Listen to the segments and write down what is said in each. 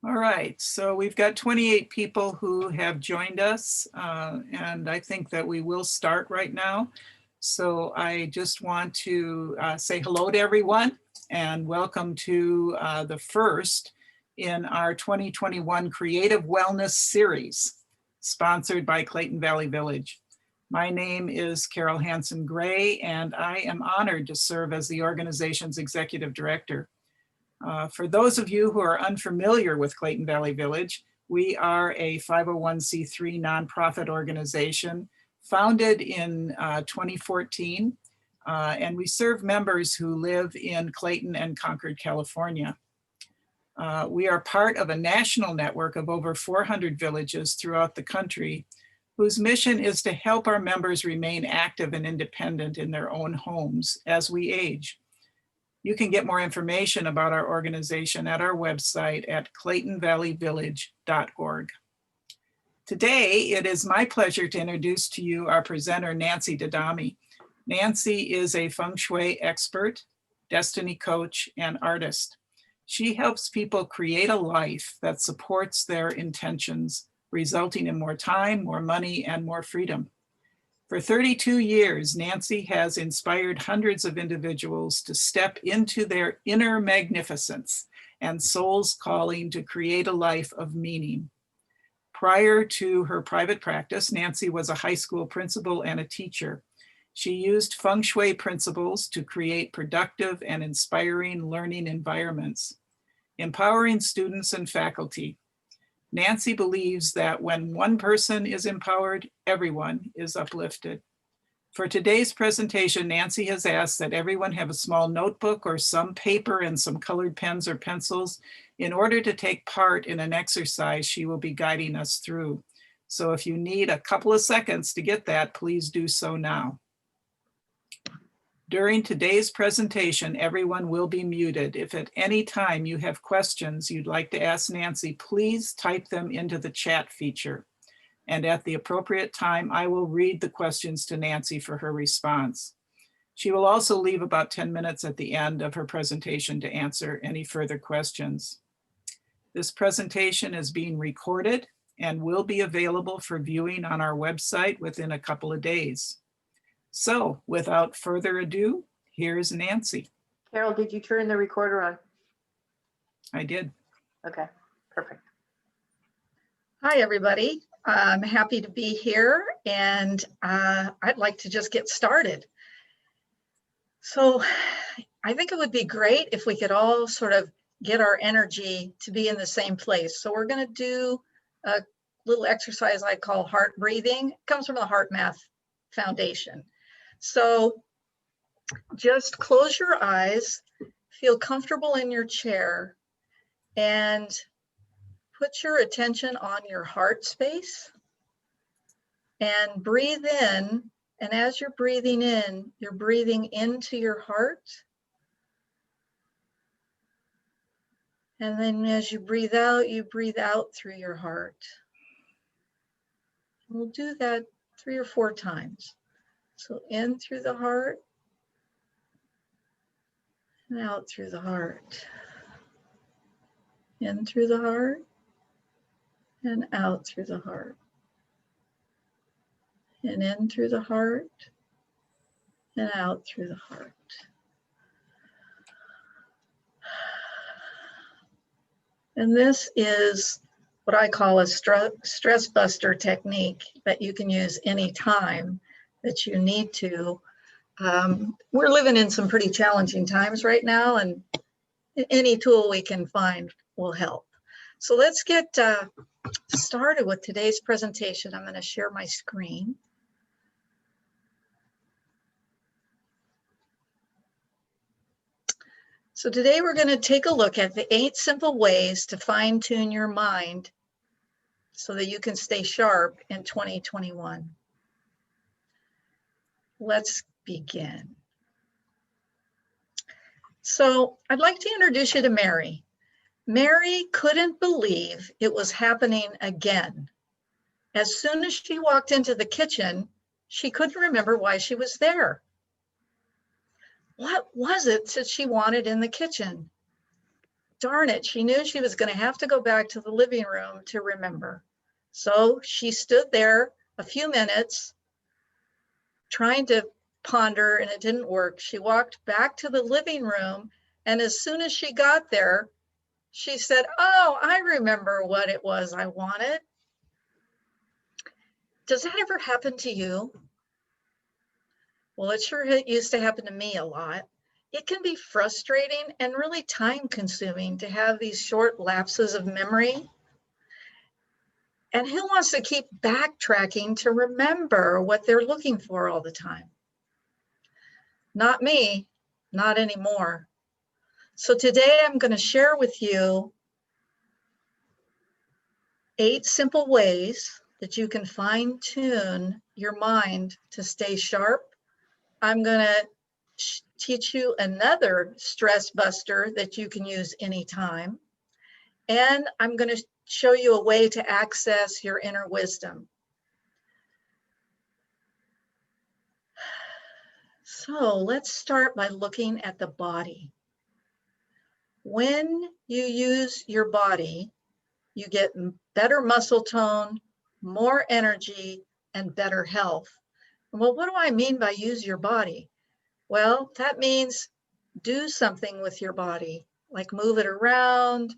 All right, so we've got 28 people who have joined us, and I think that we will start right now. So I just want to say hello to everyone and welcome to the first in our 2021 Creative Wellness Series, sponsored by Clayton Valley Village. My name is Carol Hanson Gray, and I am honored to serve as the organization's executive director. For those of you who are unfamiliar with Clayton Valley Village, we are a 501c3 nonprofit organization founded in 2014, and we serve members who live in Clayton and Concord, California. We are part of a national network of over 400 villages throughout the country, whose mission is to help our members remain active and independent in their own homes as we age. You can get more information about our organization at our website at claytonvalleyvillage.org. Today, it is my pleasure to introduce to you our presenter, Nancy Dadami. Nancy is a Feng Shui expert, destiny coach, and artist. She helps people create a life that supports their intentions, resulting in more time, more money, and more freedom. For 32 years, Nancy has inspired hundreds of individuals to step into their inner magnificence and soul's calling to create a life of meaning. Prior to her private practice, Nancy was a high school principal and a teacher. She used Feng Shui principles to create productive and inspiring learning environments, empowering students and faculty. Nancy believes that when one person is empowered, everyone is uplifted. For today's presentation, Nancy has asked that everyone have a small notebook or some paper and some colored pens or pencils in order to take part in an exercise she will be guiding us through. So if you need a couple of seconds to get that, please do so now. During today's presentation, everyone will be muted. If at any time you have questions you'd like to ask Nancy, please type them into the chat feature. And at the appropriate time, I will read the questions to Nancy for her response. She will also leave about 10 minutes at the end of her presentation to answer any further questions. This presentation is being recorded and will be available for viewing on our website within a couple of days. So without further ado, here's Nancy. Carol, did you turn the recorder on? I did. Okay, perfect. Hi, everybody. I'm happy to be here, and I'd like to just get started. So I think it would be great if we could all sort of get our energy to be in the same place. So we're going to do a little exercise I call heart breathing. It comes from the Heart Math Foundation. So just close your eyes, feel comfortable in your chair, and put your attention on your heart space and breathe in. And as you're breathing in, you're breathing into your heart. And then as you breathe out through your heart. And we'll do that 3 or 4 times. So in through the heart and out through the heart. In through the heart and out through the heart. And in through the heart and out through the heart. And this is what I call a stress buster technique that you can use anytime that you need to. We're living in some pretty challenging times right now, and any tool we can find will help. So let's get started with today's presentation. I'm going to share my screen. So today we're going to take a look at the 8 simple ways to fine-tune your mind so that you can stay sharp in 2021. Let's begin. So I'd like to introduce you to Mary. Mary couldn't believe it was happening again. As soon as she walked into the kitchen, she couldn't remember why she was there. What was it that she wanted in the kitchen? darn it, she knew she was going to have to go back to the living room to remember. So she stood there a few minutes trying to ponder, and it didn't work. She walked back to the living room, and as soon as she got there, she said, "Oh, I remember what it was I wanted." Does that ever happen to you? Well, it sure used to happen to me a lot. It can be frustrating and really time consuming to have these short lapses of memory. And who wants to keep backtracking to remember what they're looking for all the time? Not me, not anymore. So today I'm going to share with you 8 simple ways that you can fine tune your mind to stay sharp. I'm going to teach you another stress buster that you can use anytime. And I'm going to show you a way to access your inner wisdom. So let's start by looking at the body. When you use your body, you get better muscle tone, more energy, and better health. Well, what do I mean by use your body? Well, that means do something with your body, like move it around.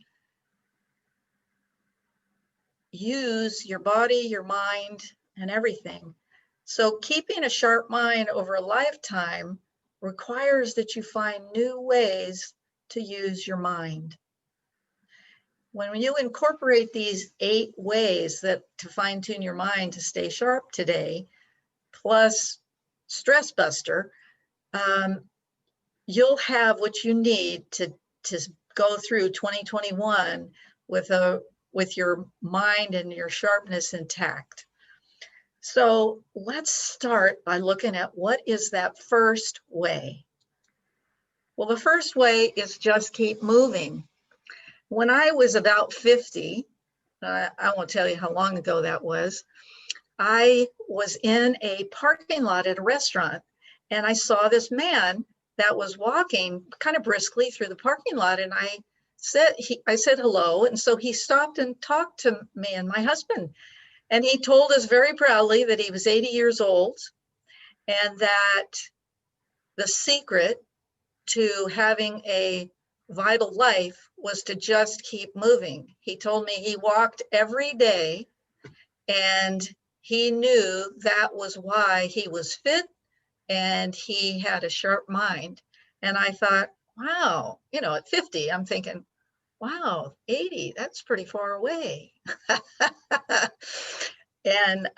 Use your body, your mind, and everything. So keeping a sharp mind over a lifetime requires that you find new ways to use your mind. When you incorporate these 8 ways that to fine tune your mind to stay sharp today, plus stress buster, you'll have what you need to go through 2021 with your mind and your sharpness intact. So let's start by looking at what is that first way. Well, the first way is just keep moving. When I was about 50, I won't tell you how long ago that was, I was in a parking lot at a restaurant, and I saw this man that was walking kind of briskly through the parking lot, and I said hello, and so he stopped and talked to me and my husband, and he told us very proudly that he was 80 years old and that the secret to having a vital life was to just keep moving. He told me he walked every day, and he knew that was why he was fit and he had a sharp mind. And I thought, wow, at 50, I'm thinking, wow, 80, that's pretty far away. And,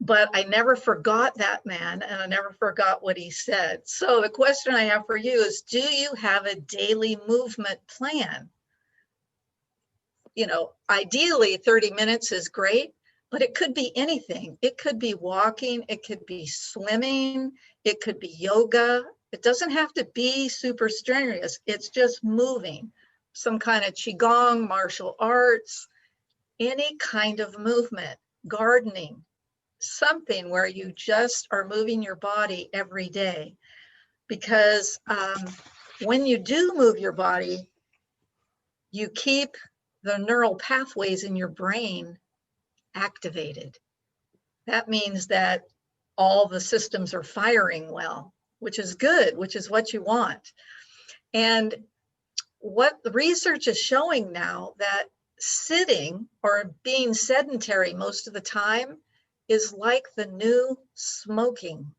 but I never forgot that man, and I never forgot what he said. So the question I have for you is, do you have a daily movement plan? Ideally 30 minutes is great, but it could be anything. It could be walking, it could be swimming, it could be yoga. It doesn't have to be super strenuous. It's just moving. Some kind of qigong, martial arts, any kind of movement, gardening, something where you just are moving your body every day. Because when you do move your body, you keep the neural pathways in your brain activated. That means that all the systems are firing well, which is good, which is what you want. And what the research is showing now, that sitting or being sedentary most of the time is like the new smoking.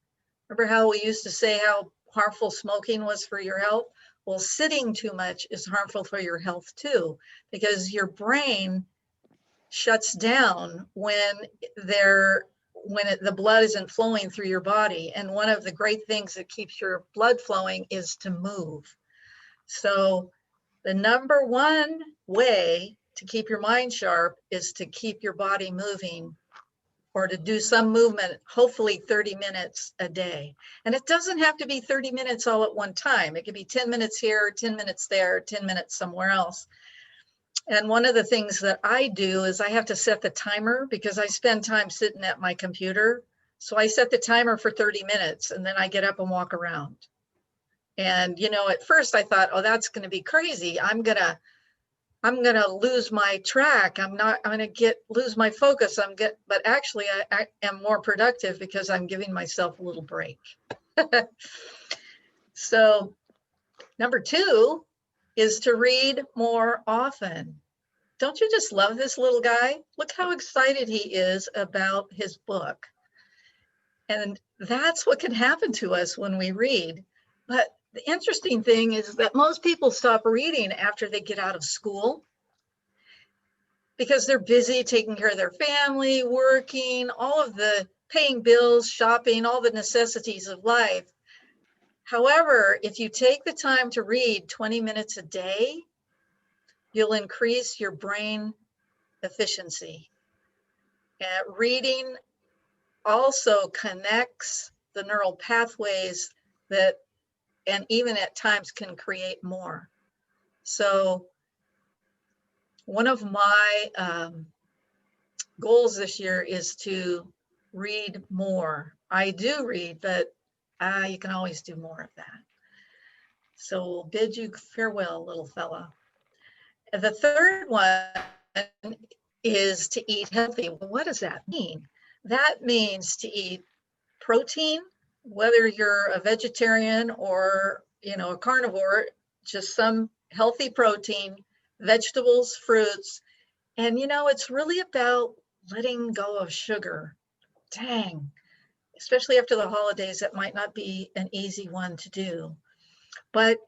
Remember how we used to say how harmful smoking was for your health? Well, sitting too much is harmful for your health too, because your brain shuts down when the blood isn't flowing through your body. And one of the great things that keeps your blood flowing is to move. So the number one way to keep your mind sharp is to keep your body moving, or to do some movement, hopefully 30 minutes a day. And it doesn't have to be 30 minutes all at one time. It could be 10 minutes here, 10 minutes there, 10 minutes somewhere else. And one of the things that I do is I have to set the timer, because I spend time sitting at my computer. So I set the timer for 30 minutes, and then I get up and walk around. And, you know, at first I thought, oh, that's going to be crazy. I'm going to lose my track. I'm going to lose my focus. But actually I am more productive because I'm giving myself a little break. So number 2 is to read more often. Don't you just love this little guy? Look how excited he is about his book. And that's what can happen to us when we read. But the interesting thing is that most people stop reading after they get out of school because they're busy taking care of their family, working, all of the paying bills, shopping, all the necessities of life. However, if you take the time to read 20 minutes a day, you'll increase your brain efficiency. And reading also connects the neural pathways that, and even at times can create more. So one of my goals this year is to read more. I do read, but you can always do more of that. So we'll bid you farewell, little fella. The third one is to eat healthy. What does that mean? That means to eat protein, whether you're a vegetarian or, you know, a carnivore, just some healthy protein, vegetables, fruits. And, you know, it's really about letting go of sugar. Dang, especially after the holidays, that might not be an easy one to do. But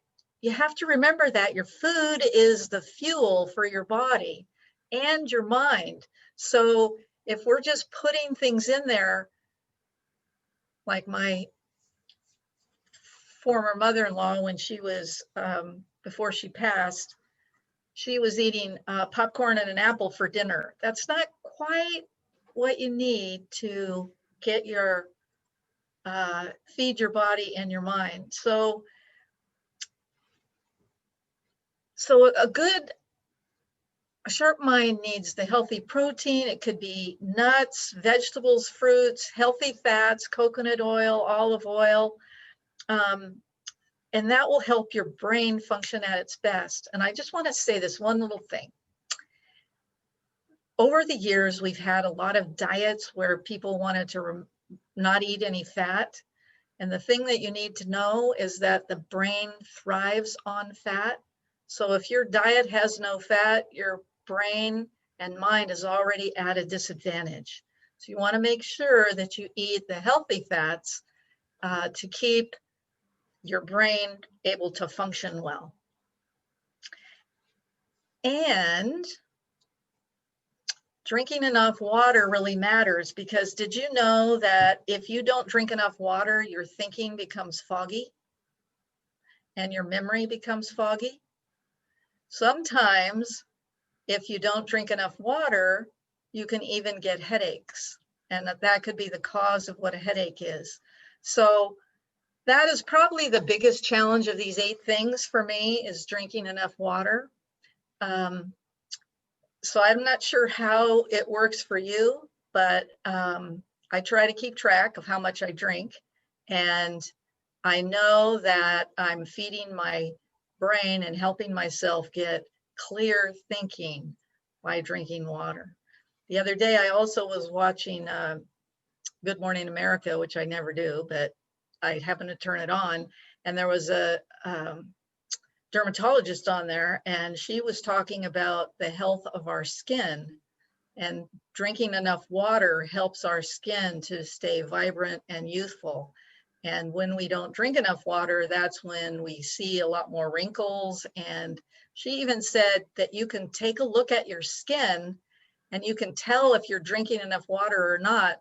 you have to remember that your food is the fuel for your body and your mind. So if we're just putting things in there, like my former mother-in-law, when she was, before she passed, she was eating popcorn and an apple for dinner. That's not quite what you need to get your, feed your body and your mind. So a sharp mind needs the healthy protein. It could be nuts, vegetables, fruits, healthy fats, coconut oil, olive oil. And that will help your brain function at its best. And I just want to say this one little thing. Over the years, we've had a lot of diets where people wanted to not eat any fat. And the thing that you need to know is that the brain thrives on fat. So if your diet has no fat, your brain and mind is already at a disadvantage. So you want to make sure that you eat the healthy fats to keep your brain able to function well. And drinking enough water really matters, because did you know that if you don't drink enough water, your thinking becomes foggy and your memory becomes foggy? Sometimes if you don't drink enough water, you can even get headaches, and that could be the cause of what a headache is. So that is probably the biggest challenge of these 8 things for me, is drinking enough water. So I'm not sure how it works for you, but I try to keep track of how much I drink. And I know that I'm feeding my brain and helping myself get clear thinking by drinking water. The other day, I also was watching Good Morning America, which I never do, but I happened to turn it on, and there was a dermatologist on there, and she was talking about the health of our skin, and drinking enough water helps our skin to stay vibrant and youthful. And when we don't drink enough water, that's when we see a lot more wrinkles. And she even said that you can take a look at your skin and you can tell if you're drinking enough water or not,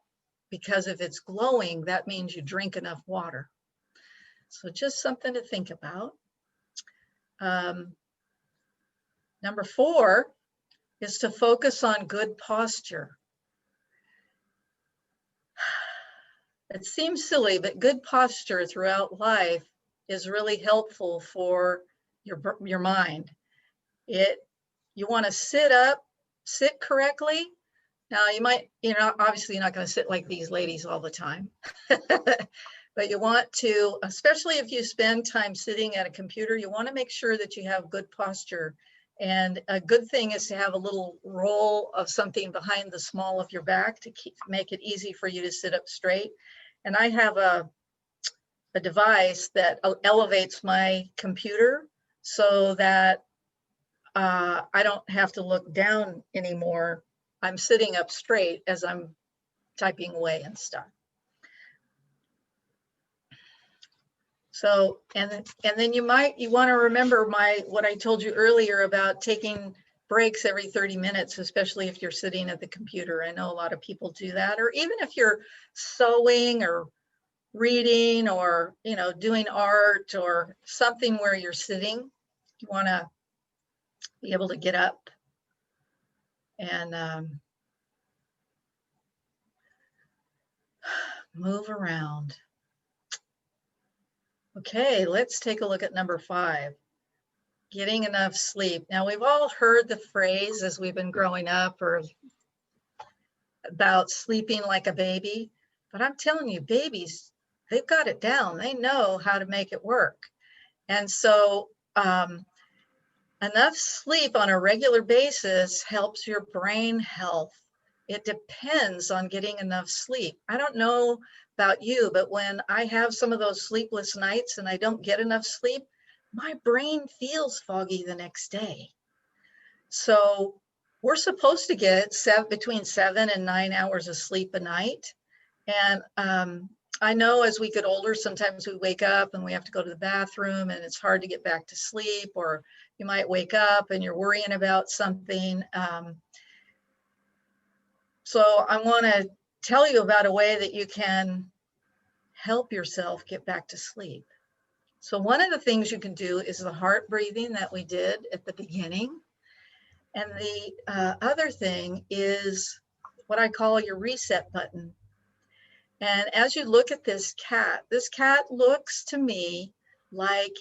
because if it's glowing, that means you drink enough water. So just something to think about. Number 4 is to focus on good posture. It seems silly, but good posture throughout life is really helpful for your mind. You want to sit up, sit correctly. Now you might, obviously you're not going to sit like these ladies all the time, But you want to, especially if you spend time sitting at a computer, you want to make sure that you have good posture. And a good thing is to have a little roll of something behind the small of your back to make it easy for you to sit up straight. And I have a device that elevates my computer so that I don't have to look down anymore. I'm sitting up straight as I'm typing away and stuff. So, and then you want to remember what I told you earlier about taking breaks every 30 minutes, especially if you're sitting at the computer. I know a lot of people do that, or even if you're sewing or reading or, you know, doing art or something where you're sitting, you want to be able to get up and move around. Okay, let's take a look at number 5, getting enough sleep. Now, we've all heard the phrase as we've been growing up or about sleeping like a baby, but I'm telling you, babies, they've got it down. They know how to make it work. And so enough sleep on a regular basis helps your brain health. It depends on getting enough sleep. I don't know about you, but when I have some of those sleepless nights and I don't get enough sleep, my brain feels foggy the next day. So we're supposed to get between 7 and 9 hours of sleep a night. And I know as we get older, sometimes we wake up and we have to go to the bathroom and it's hard to get back to sleep, or you might wake up and you're worrying about something. So I want to tell you about a way that you can help yourself get back to sleep. So one of the things you can do is the heart breathing that we did at the beginning. And the other thing is what I call your reset button. And as you look at this cat looks to me like,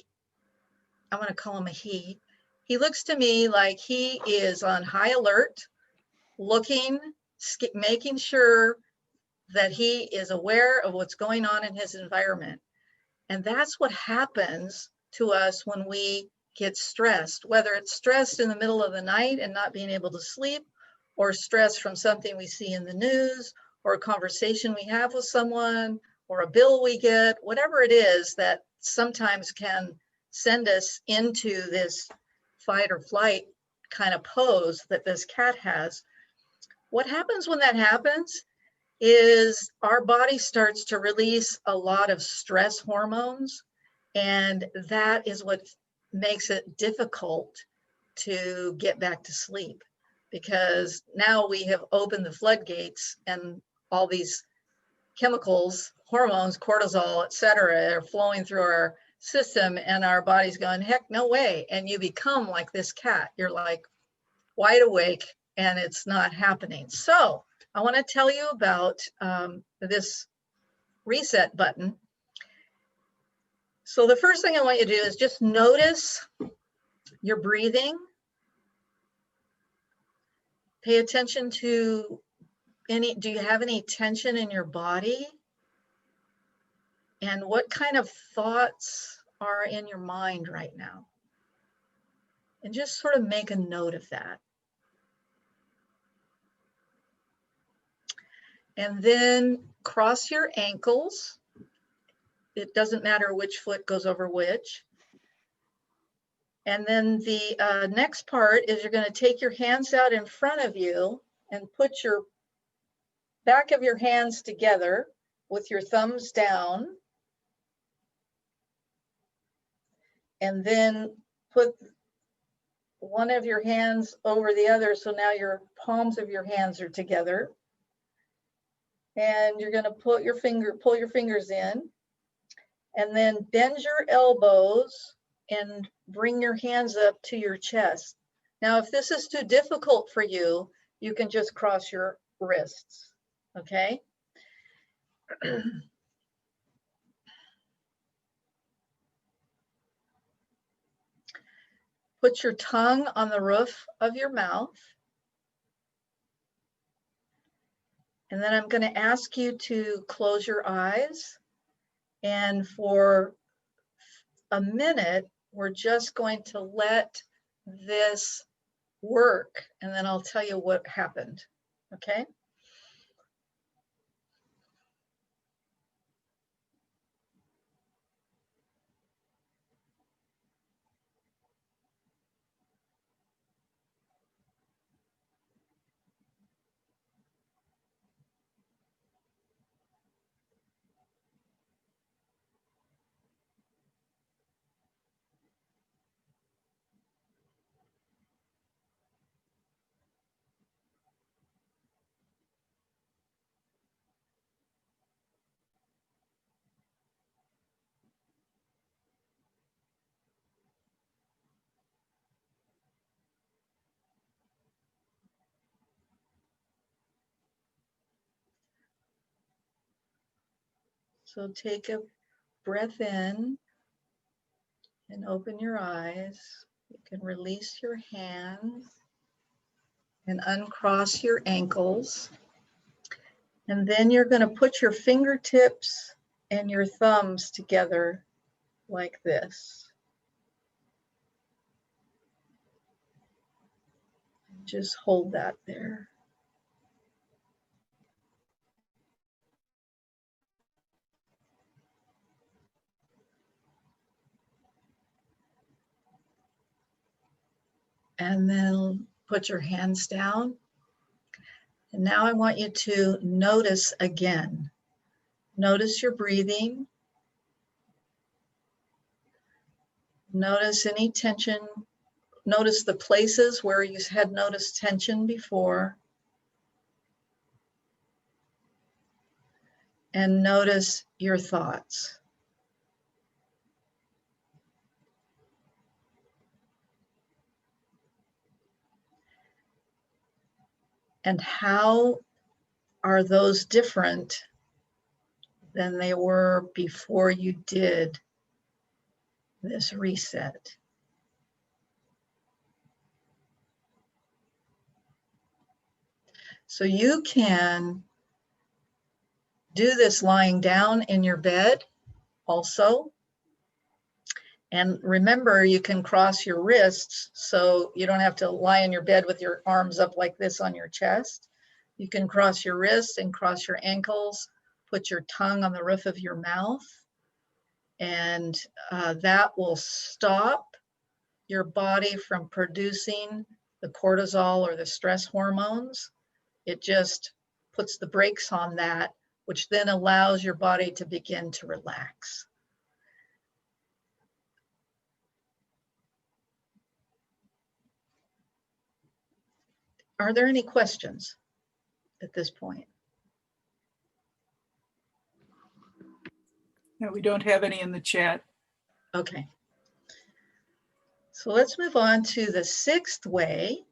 I'm going to call him a he. He looks to me like he is on high alert, looking, making sure that he is aware of what's going on in his environment. And that's what happens to us when we get stressed, whether it's stressed in the middle of the night and not being able to sleep, or stress from something we see in the news, or a conversation we have with someone, or a bill we get, whatever it is that sometimes can send us into this fight or flight kind of pose that this cat has. What happens when that happens is our body starts to release a lot of stress hormones, and that is what makes it difficult to get back to sleep, because now we have opened the floodgates and all these chemicals, hormones, cortisol, etc., are flowing through our system, and our body's going, heck, no way. And you become like this cat. You're like wide awake and it's not happening. So I want to tell you about this reset button. So the first thing I want you to do is just notice your breathing. Pay attention to do you have any tension in your body? And what kind of thoughts are in your mind right now? And just sort of make a note of that. And then cross your ankles. It doesn't matter which foot goes over which. And then the next part is you're going to take your hands out in front of you and put your back of your hands together with your thumbs down. And then put one of your hands over the other. So now your palms of your hands are together. And you're going to pull your fingers in, and then bend your elbows and bring your hands up to your chest. Now, if this is too difficult for you, you can just cross your wrists, okay? Put your tongue on the roof of your mouth. And then I'm going to ask you to close your eyes And for a minute, we're just going to let this work, and then I'll tell you what happened, okay? So take a breath in and open your eyes. You can release your hands and uncross your ankles. And then you're going to put your fingertips and your thumbs together like this. Just hold that there. And then put your hands down. And now I want you to notice again. Notice your breathing. Notice any tension. Notice the places where you had noticed tension before. And notice your thoughts. And how are those different than they were before you did this reset? So you can do this lying down in your bed also. And remember, you can cross your wrists, so you don't have to lie in your bed with your arms up like this on your chest. You can cross your wrists and cross your ankles, put your tongue on the roof of your mouth, and that will stop your body from producing the cortisol or the stress hormones. It just puts the brakes on that, which then allows your body to begin to relax. Are there any questions at this point? No, we don't have any in the chat. Okay. So let's move on to the sixth way,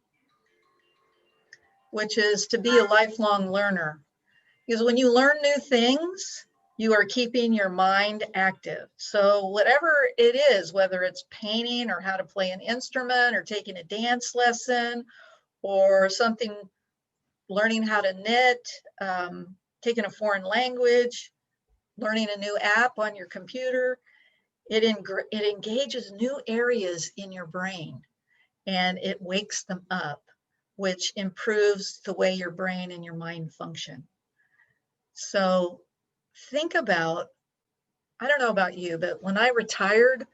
which is to be a lifelong learner. Because when you learn new things, you are keeping your mind active. So whatever it is, whether it's painting or how to play an instrument or taking a dance lesson or something, learning how to knit, taking a foreign language, learning a new app on your computer, it engages new areas in your brain and it wakes them up, which improves the way your brain and your mind function. So think about, I don't know about you, but when I retired,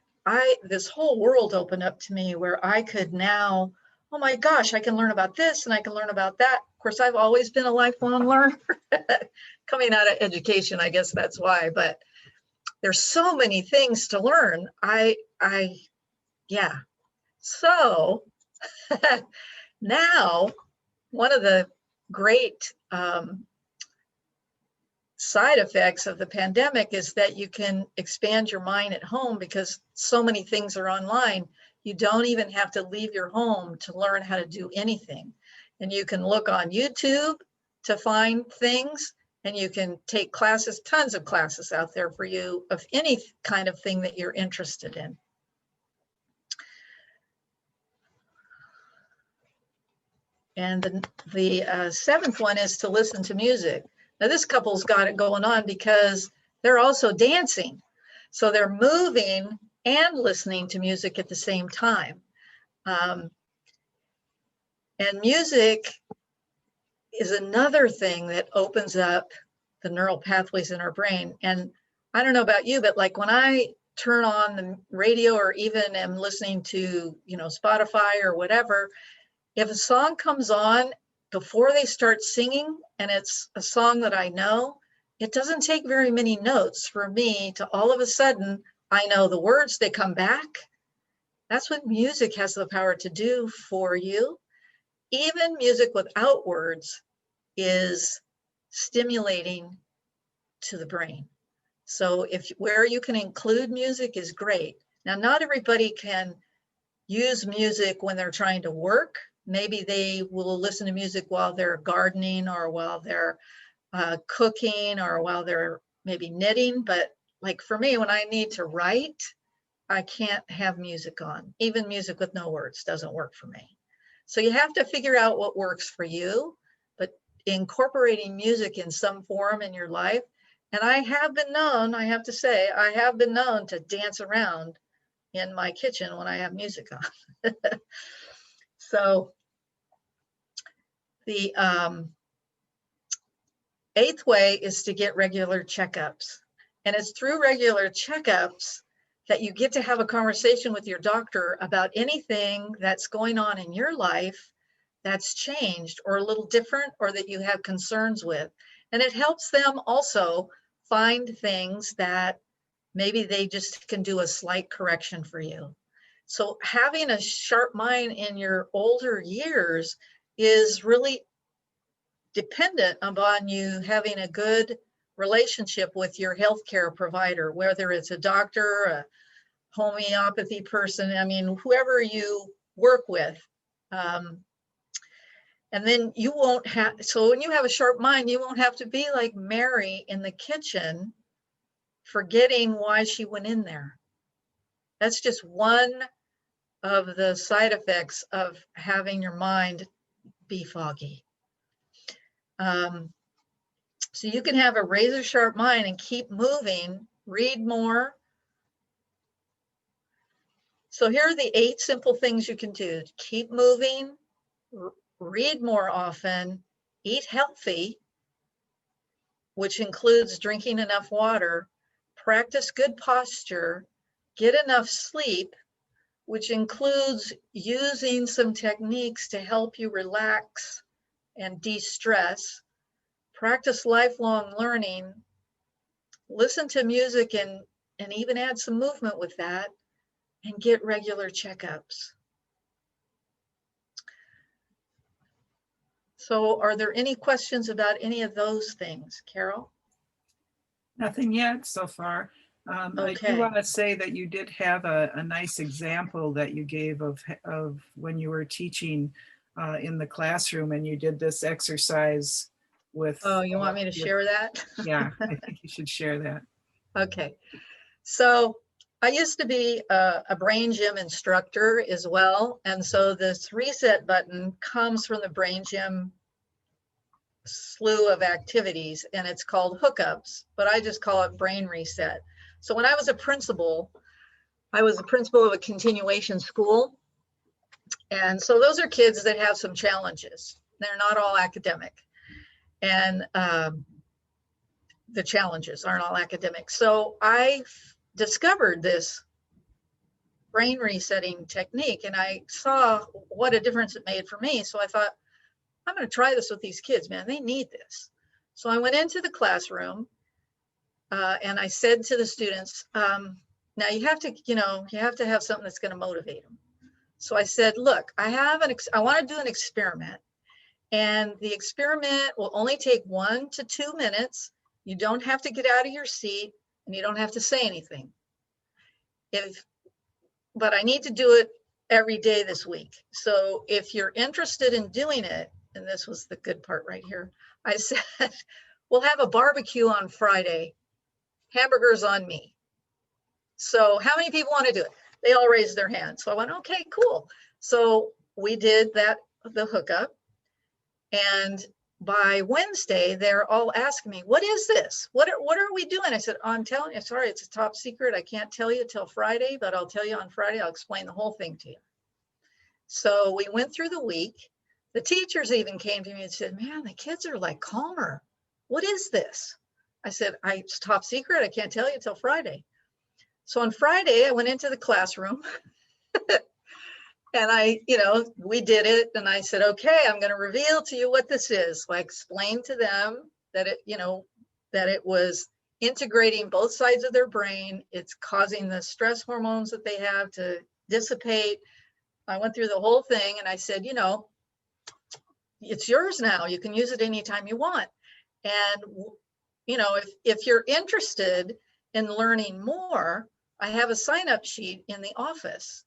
this whole world opened up to me where I could now, oh my gosh, I can learn about this and I can learn about that. Of course, I've always been a lifelong learner. Coming out of education, I guess that's why, but there's so many things to learn. Yeah. So now one of the great side effects of the pandemic is that you can expand your mind at home because so many things are online. You don't even have to leave your home to learn how to do anything. And you can look on YouTube to find things, and you can take classes, tons of classes out there for you of any kind of thing that you're interested in. And the seventh one is to listen to music. Now this couple's got it going on because they're also dancing. So they're moving and listening to music at the same time. And music is another thing that opens up the neural pathways in our brain. And I don't know about you, but like when I turn on the radio or even am listening to, Spotify or whatever, if a song comes on before they start singing and it's a song that I know, it doesn't take very many notes for me to all of a sudden, I know the words, they come back. That's what music has the power to do for you. Even music without words is stimulating to the brain. So where you can include music is great. Now, not everybody can use music when they're trying to work. Maybe they will listen to music while they're gardening or while they're cooking or while they're maybe knitting. But like for me, when I need to write, I can't have music on. Even music with no words doesn't work for me. So you have to figure out what works for you, but incorporating music in some form in your life. And I have been known, I have to say, I have been known to dance around in my kitchen when I have music on. So the 8th way is to get regular checkups. And it's through regular checkups that you get to have a conversation with your doctor about anything that's going on in your life that's changed or a little different or that you have concerns with. And it helps them also find things that maybe they just can do a slight correction for you. So having a sharp mind in your older years is really dependent upon you having a good relationship with your healthcare provider, whether it's a doctor, a homeopathy person, I mean, whoever you work with. And then you won't have, so when you have a sharp mind, you won't have to be like Mary in the kitchen, forgetting why she went in there. That's just one of the side effects of having your mind be foggy. So you can have a razor sharp mind and keep moving, read more. So here are the 8 simple things you can do. Keep moving, read more often, eat healthy, which includes drinking enough water, practice good posture, get enough sleep, which includes using some techniques to help you relax and de-stress, practice lifelong learning, listen to music and even add some movement with that, and get regular checkups. So are there any questions about any of those things, Carol? Nothing yet so far. I do want to say that you did have a nice example that you gave of when you were teaching in the classroom and you did this exercise with. Oh, you want me to share that? Yeah, I think you should share that. Okay. So I used to be a brain gym instructor as well. And so this reset button comes from the brain gym slew of activities, and it's called hookups, but I just call it brain reset. So when I was a principal of a continuation school. And so those are kids that have some challenges. They're not all academic. And the challenges aren't all academic. So I discovered this brain resetting technique and I saw what a difference it made for me. So I thought, I'm going to try this with these kids, man. They need this. So I went into the classroom and I said to the students, now you have to have something that's going to motivate them. So I said, look, I want to do an experiment, and the experiment will only take 1 to 2 minutes. You don't have to get out of your seat and you don't have to say anything. But I need to do it every day this week. So if you're interested in doing it, and this was the good part right here, I said, we'll have a barbecue on Friday, hamburgers on me. So how many people want to do it? They all raised their hands. So I went, okay, cool. So we did the hookup, and by Wednesday, they're all asking me, what is this? What are we doing? I said, I'm telling you, sorry, it's a top secret. I can't tell you till Friday, but I'll tell you on Friday. I'll explain the whole thing to you. So we went through the week. The teachers even came to me and said, man, the kids are like calmer. What is this? I said, it's top secret. I can't tell you till Friday. So on Friday, I went into the classroom and we did it. And I said, okay, I'm going to reveal to you what this is. So I explained to them that it was integrating both sides of their brain. It's causing the stress hormones that they have to dissipate. I went through the whole thing and I said, it's yours now. You can use it anytime you want. And, if you're interested in learning more, I have a sign-up sheet in the office.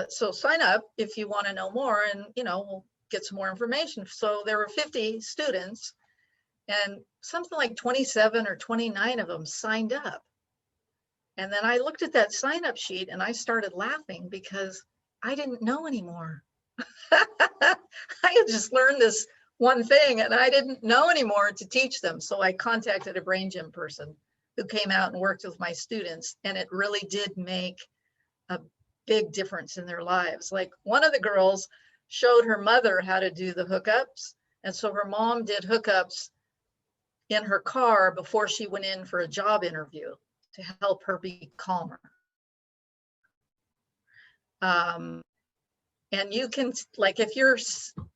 So sign up if you want to know more and, we'll get some more information. So there were 50 students and something like 27 or 29 of them signed up. And then I looked at that sign-up sheet and I started laughing because I didn't know anymore. I had just learned this one thing and I didn't know anymore to teach them. So I contacted a brain gym person who came out and worked with my students, and it really did make a big difference in their lives. Like one of the girls showed her mother how to do the hookups. And so her mom did hookups in her car before she went in for a job interview to help her be calmer. And you can, like, if you're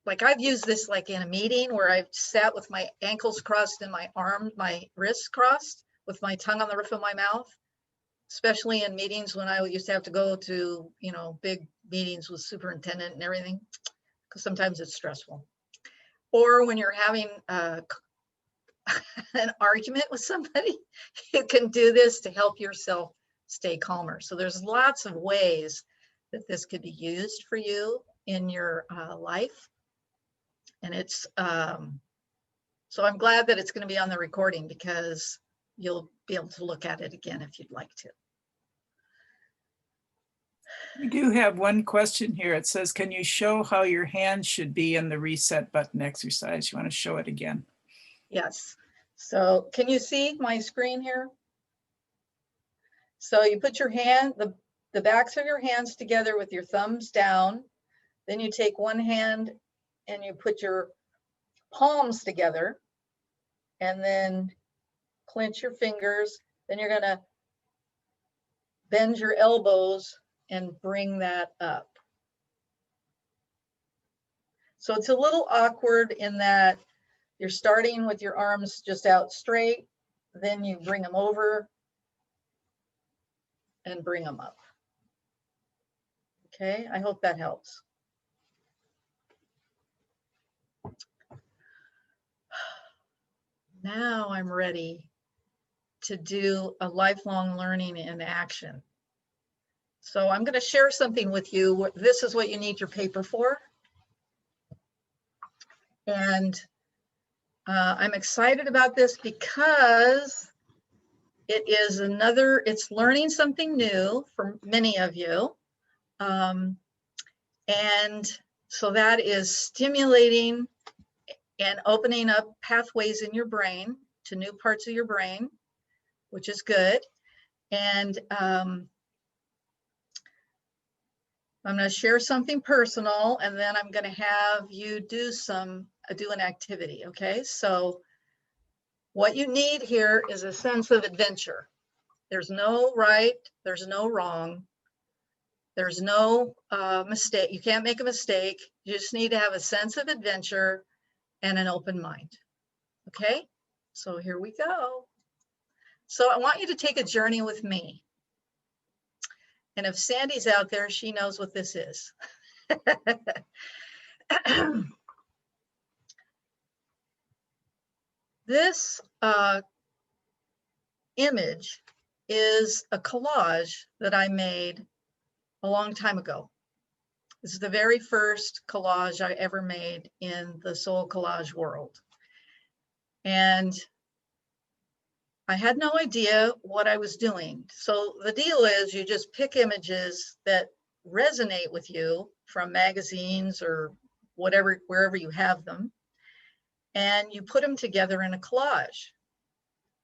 like, I've used this like in a meeting where I've sat with my ankles crossed and my wrists crossed with my tongue on the roof of my mouth, especially in meetings when I used to have to go to, big meetings with superintendent and everything, because sometimes it's stressful. Or when you're having an argument with somebody, you can do this to help yourself stay calmer. So there's lots of ways that this could be used for you in your life. And it's, so I'm glad that it's going to be on the recording because you'll be able to look at it again if you'd like to. We do have one question here. It says, can you show how your hands should be in the reset button exercise? You want to show it again? Yes. So can you see my screen here? So you put your hand, the backs of your hands together with your thumbs down. Then you take one hand and you put your palms together and then clench your fingers. Then you're going to bend your elbows and bring that up. So it's a little awkward in that you're starting with your arms just out straight, then you bring them over and bring them up. Okay, I hope that helps. Now I'm ready to do a lifelong learning in action. So I'm going to share something with you. This is what you need your paper for. And I'm excited about this because it's learning something new for many of you. And so that is stimulating and opening up pathways in your brain to new parts of your brain, which is good. And I'm going to share something personal, and then I'm going to have you do an activity. Okay, so what you need here is a sense of adventure. There's no right, there's no wrong, there's no mistake. You can't make a mistake. You just need to have a sense of adventure and an open mind. Okay, so here we go. So I want you to take a journey with me. And if Sandy's out there, she knows what this is. This image is a collage that I made a long time ago. This is the very first collage I ever made in the soul collage world. And I had no idea what I was doing. So the deal is you just pick images that resonate with you from magazines or whatever, wherever you have them. and you put them together in a collage.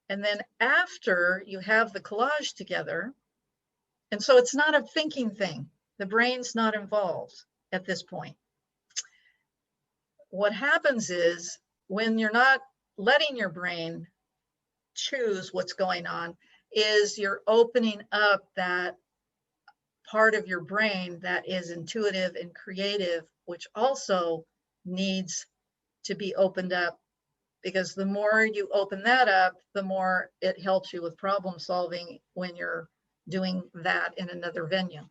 And then after you have the collage together, and so it's not a thinking thing. The brain's not involved at this point. What happens is when you're not letting your brain choose what's going on, is you're opening up that part of your brain that is intuitive and creative, which also needs to be opened up, because the more you open that up, the more it helps you with problem solving when you're doing that in another venue.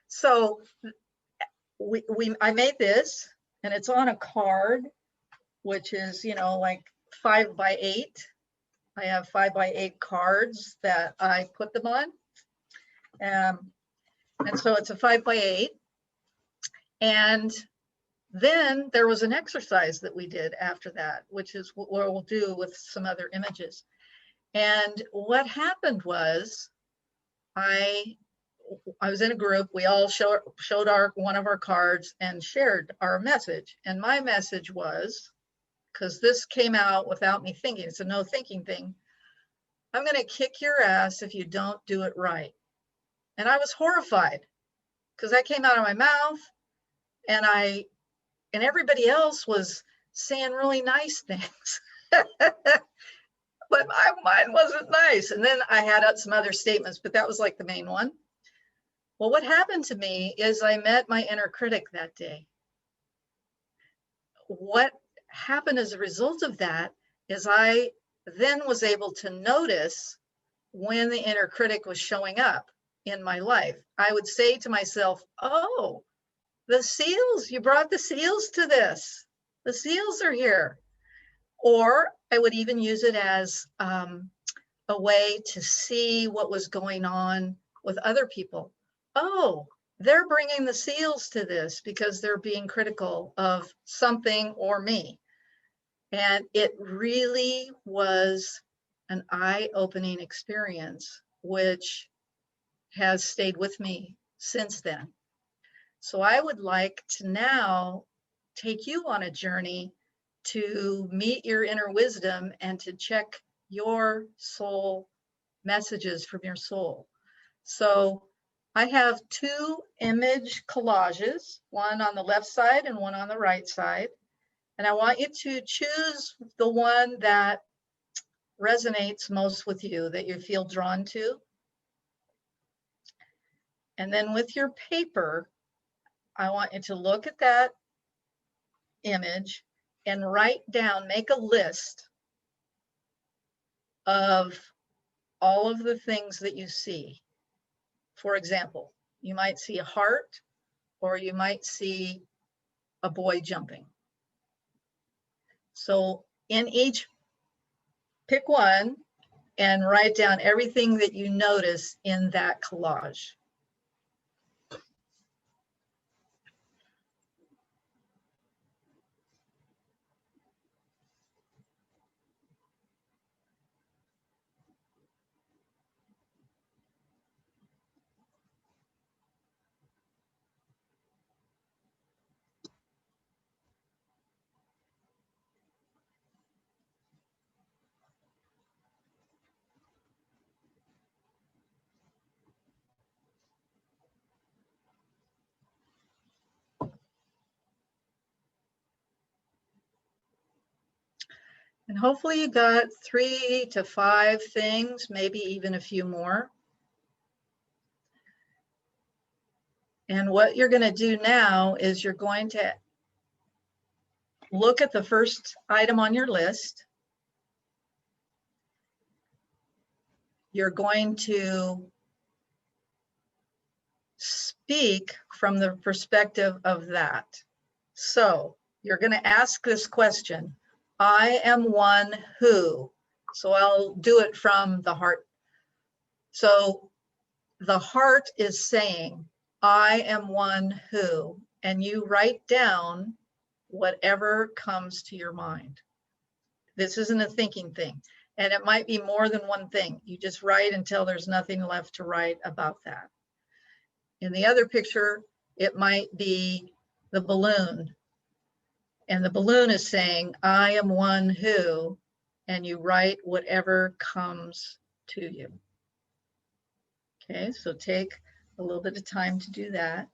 So I made this, and it's on a card, which is, you know, like 5 by 8. I have 5 by 8 cards that I put them on. And so it's a 5 by 8. And then there was an exercise that we did after that, which is what we'll do with some other images. And what happened was I was in a group. We all showed one of our cards and shared our message. And my message was, because this came out without me thinking, it's a no thinking thing, I'm going to kick your ass if you don't do it right. And I was horrified because that came out of my mouth, and everybody else was saying really nice things. But mine wasn't nice. And then I had some other statements, but that was like the main one. Well, what happened to me is I met my inner critic that day. What happened as a result of that is I then was able to notice when the inner critic was showing up in my life. I would say to myself, oh, the seals, you brought the seals to this. The seals are here. Or I would even use it as a way to see what was going on with other people. Oh, they're bringing the seals to this because they're being critical of something or me. And it really was an eye-opening experience, which has stayed with me since then. So I would like to now take you on a journey to meet your inner wisdom and to check your soul messages from your soul. So I have 2 image collages, one on the left side and one on the right side. And I want you to choose the one that resonates most with you, that you feel drawn to. And then with your paper, I want you to look at that image and write down, make a list of all of the things that you see. For example, you might see a heart, or you might see a boy jumping. So in each, pick one and write down everything that you notice in that collage. And hopefully you got 3 to 5 things, maybe even a few more. And what you're going to do now is you're going to look at the first item on your list. You're going to speak from the perspective of that. So you're going to ask this question, I am one who. So I'll do it from the heart. So the heart is saying, I am one who, and you write down whatever comes to your mind. This isn't a thinking thing. And it might be more than one thing. You just write until there's nothing left to write about that. In the other picture, it might be the balloon. And the balloon is saying, I am one who, and you write whatever comes to you. Okay, so take a little bit of time to do that.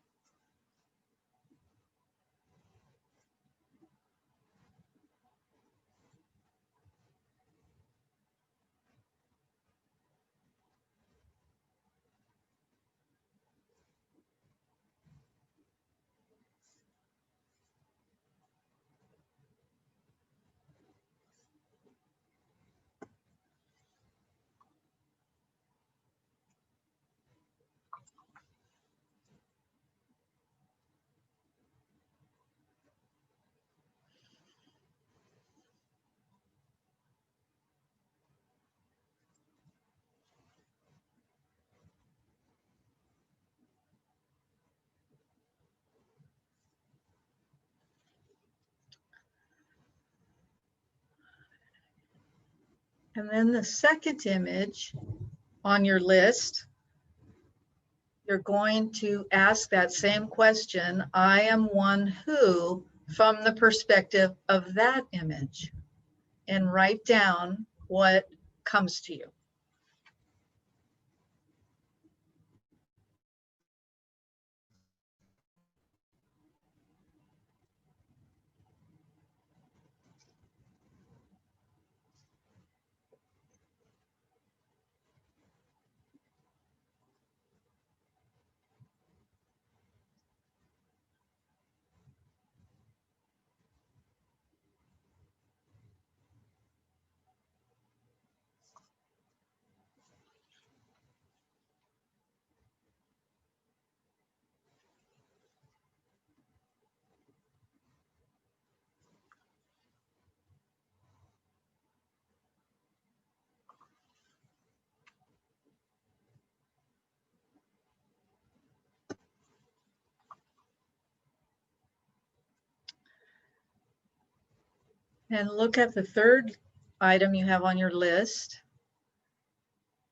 And then the second image on your list, you're going to ask that same question, I am one who, from the perspective of that image, and write down what comes to you. And look at the third item you have on your list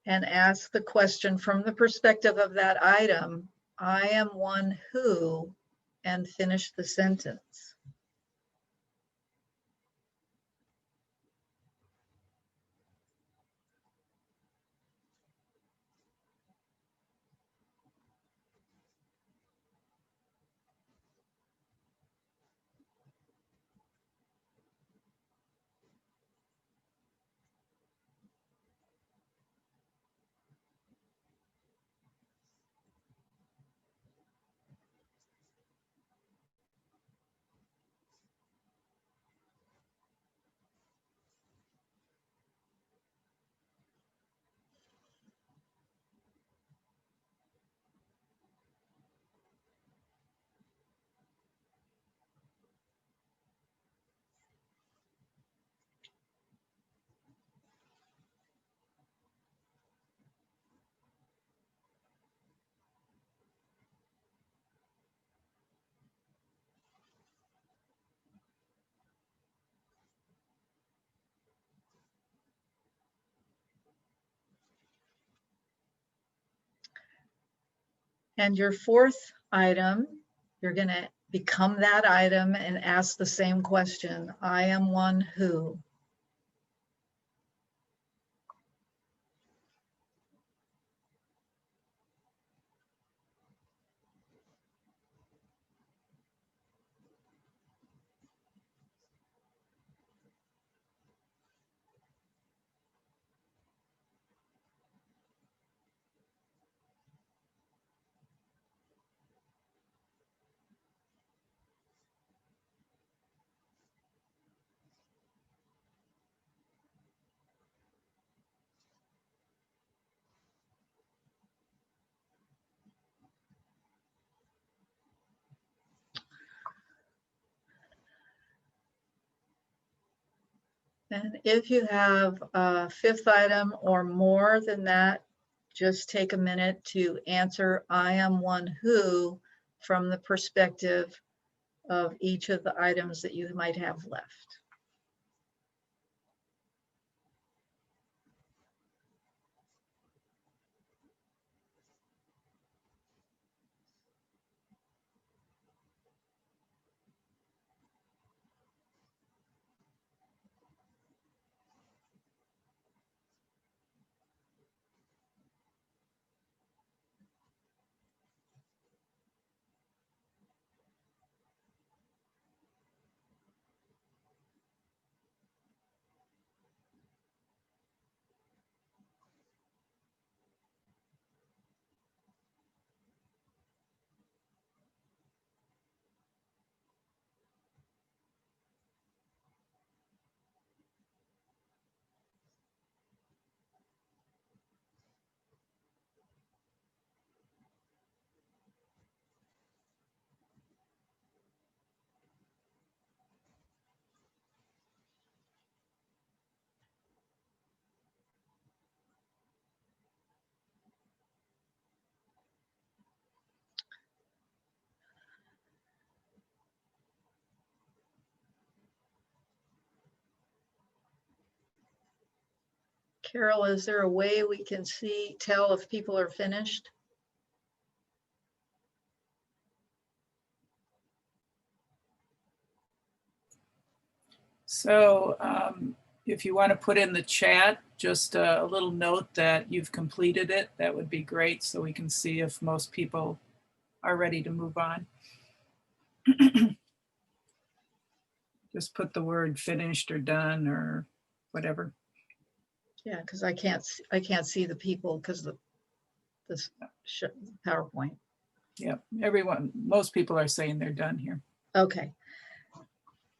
and ask the question from the perspective of that item, I am one who, and finish the sentence. And your fourth item, you're going to become that item and ask the same question. I am one who. And if you have a fifth item or more than that, just take a minute to answer I am one who from the perspective of each of the items that you might have left. Carol, is there a way we can tell if people are finished? So if you want to put in the chat, just a little note that you've completed it, that would be great, so we can see if most people are ready to move on. Just put the word finished or done or whatever. Yeah, because I can't see the people because this PowerPoint. Yeah, most people are saying they're done here. Okay.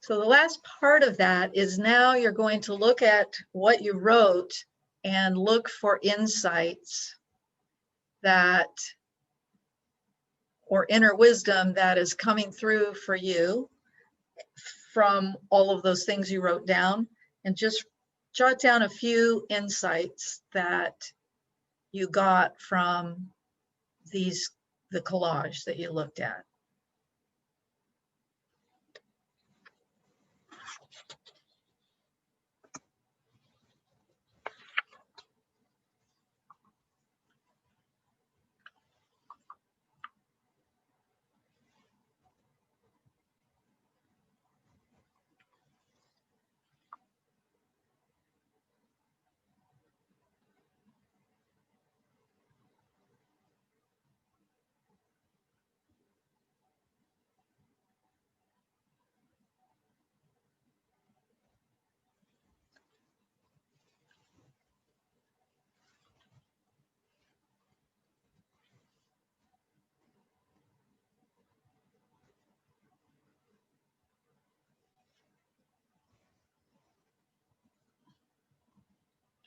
So the last part of that is now you're going to look at what you wrote and look for insights or inner wisdom that is coming through for you from all of those things you wrote down, and just jot down a few insights that you got from the collage that you looked at.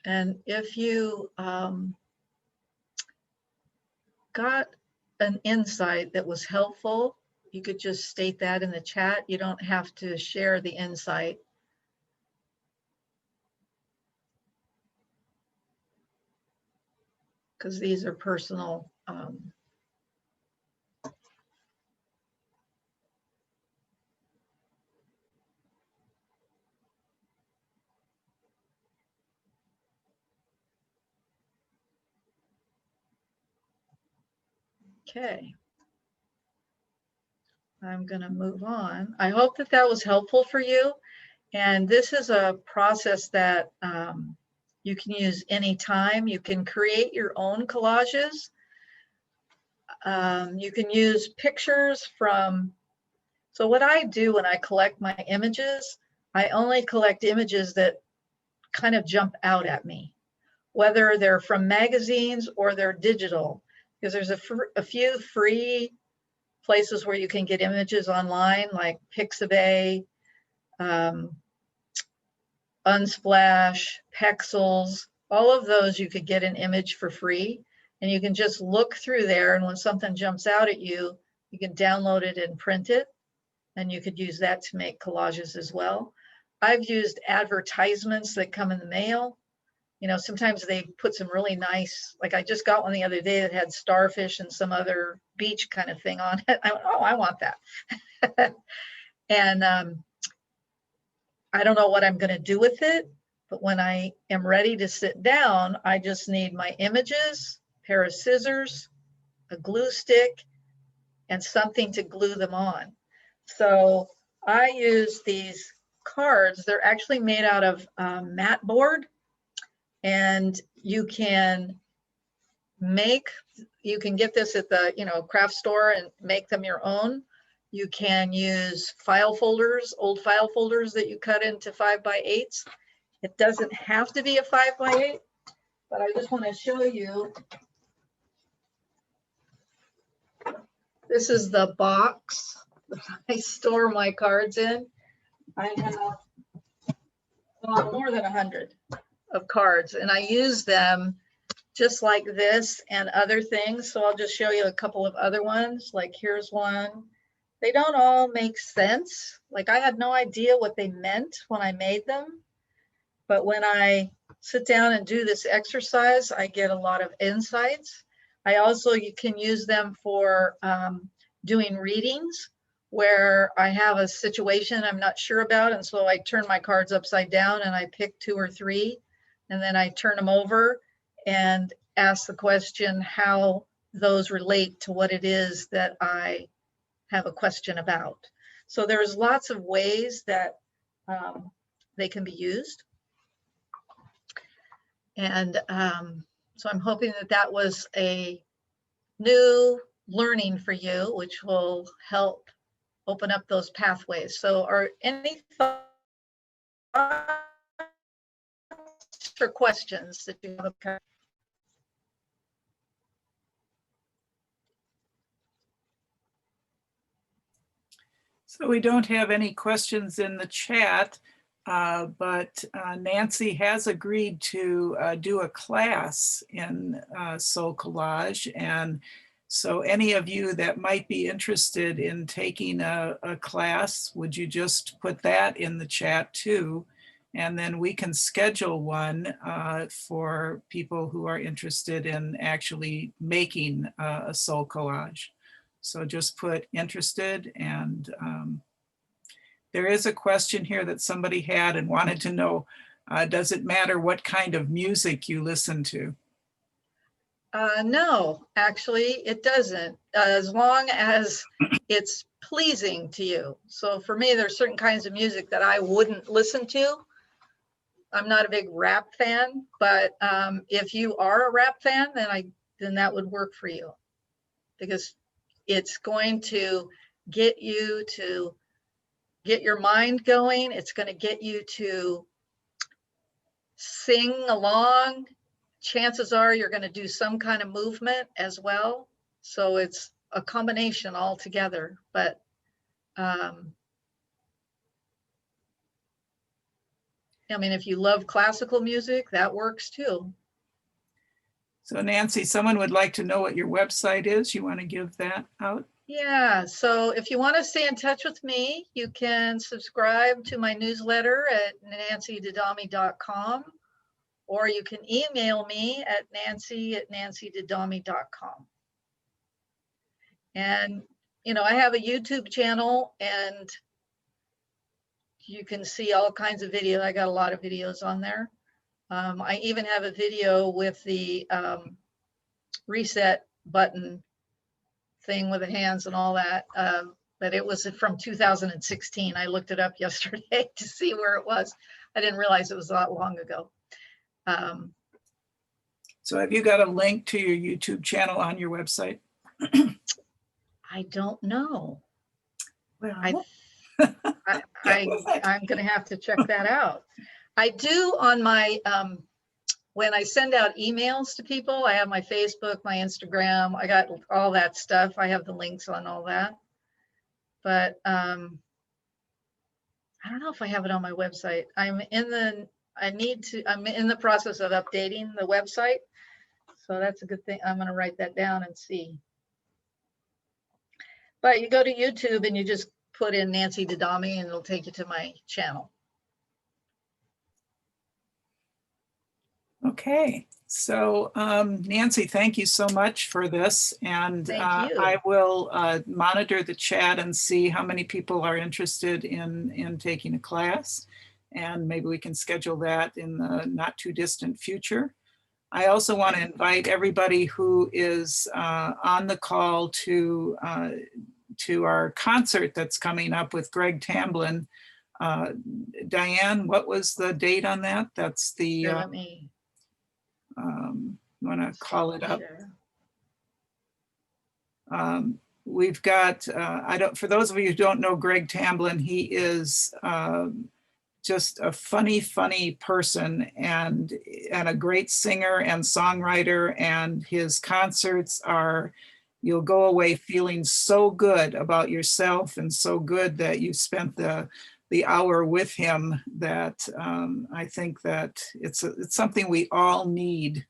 And if you got an insight that was helpful, you could just state that in the chat. You don't have to share the insight. Because these are personal. Okay. I'm going to move on. I hope that that was helpful for you. And this is a process that you can use anytime. You can create your own collages. You can use pictures from, so what I do when I collect my images, I only collect images that kind of jump out at me, whether they're from magazines or they're digital, because there's a few free places where you can get images online, like Pixabay, Unsplash, Pexels, all of those you could get an image for free, and you can just look through there, and when something jumps out at you, you can download it and print it, and you could use that to make collages as well. I've used advertisements that come in the mail. You know, sometimes they put some really nice, like I just got one the other day that had starfish and some other beach kind of thing on it. I went, oh, I want that. And I don't know what I'm going to do with it, but when I am ready to sit down, I just need my images, a pair of scissors, a glue stick, and something to glue them on. So I use these cards. They're actually made out of mat board, and you can get this at the craft store and make them your own. You can use file folders, old file folders that you cut into 5x8s. It doesn't have to be a 5x8, but I just want to show you. This is the box that I store my cards in. I have more than 100 of cards, and I use them just like this and other things. So I'll just show you a couple of other ones. Like here's one. They don't all make sense. Like I had no idea what they meant when I made them. But when I sit down and do this exercise, I get a lot of insights. You can use them for doing readings where I have a situation I'm not sure about. And so I turn my cards upside down and I pick 2 or 3 and then I turn them over and ask the question how those relate to what it is that I have a question about. So there's lots of ways that they can be used. And so I'm hoping that that was a new learning for you, which will help open up those pathways. So are any thoughts or questions that you have? So we don't have any questions in the chat, but Nancy has agreed to do a class in soul collage. And so any of you that might be interested in taking a class, would you just put that in the chat too? And then we can schedule one for people who are interested in actually making a soul collage. So just put interested. And there is a question here that somebody had and wanted to know, does it matter what kind of music you listen to? No, actually it doesn't, as long as it's pleasing to you. So for me, there's certain kinds of music that I wouldn't listen to. I'm not a big rap fan, but if you are a rap fan, then that would work for you, because it's going to get you to get your mind going. It's going to get you to sing along. Chances are you're going to do some kind of movement as well. So it's a combination altogether. But I mean, if you love classical music, that works too. So Nancy, someone would like to know what your website is. You want to give that out? Yeah, so if you want to stay in touch with me, you can subscribe to my newsletter at nancydadami.com, or you can email me at nancy@nancydadami.com. And, you know, I have a YouTube channel and you can see all kinds of videos. I got a lot of videos on there. I even have a video with the reset button thing with the hands and all that, but it was from 2016. I looked it up yesterday to see where it was. I didn't realize it was that long ago. So have you got a link to your YouTube channel on your website? I don't know. Well, I'm going to have to check that out. I do on my, when I send out emails to people, I have my Facebook, my Instagram, I got all that stuff. I have the links on all that. But I don't know if I have it on my website. I'm in the process of updating the website. So that's a good thing. I'm going to write that down and see. But you go to YouTube and you just put in Nancy Dadami and it'll take you to my channel. okay. So Nancy, thank you so much for this. And Thank you. I will monitor the chat and see how many people are interested in taking a class. And maybe we can schedule that in the not too distant future. I also want to invite everybody who is on the call to our concert that's coming up with Greg Tamblyn. Diane, what was the date on that? That's the, Here, let me want to call it up. share. We've got, for those of you who don't know Greg Tamblyn, he is just a funny person and a great singer and songwriter, and his concerts are, you'll go away feeling so good about yourself and so good that you spent the hour with him, that I think that it's something we all need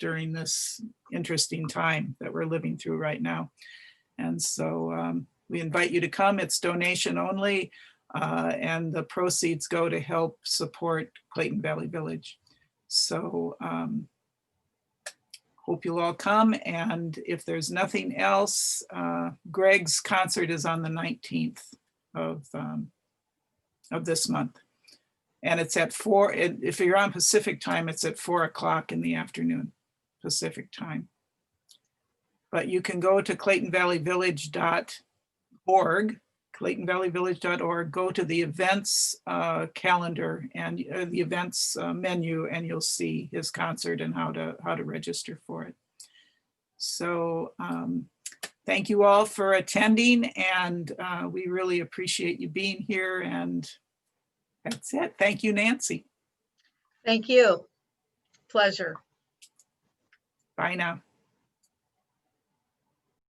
during this interesting time that we're living through right now. And so we invite you to come. It's donation only, and the proceeds go to help support Clayton Valley Village. So hope you'll all come. And if there's nothing else, Greg's concert is on the 19th of this month. And it's at 4, if you're on Pacific time, it's at 4 o'clock in the afternoon, Pacific time. But you can go to claytonvalleyvillage.org, claytonvalleyvillage.org, go to the events calendar and the events menu, and you'll see his concert and how to register for it. So thank you all for attending, and we really appreciate you being here, and that's it. Thank you, Nancy. Thank you. Pleasure. Bye now.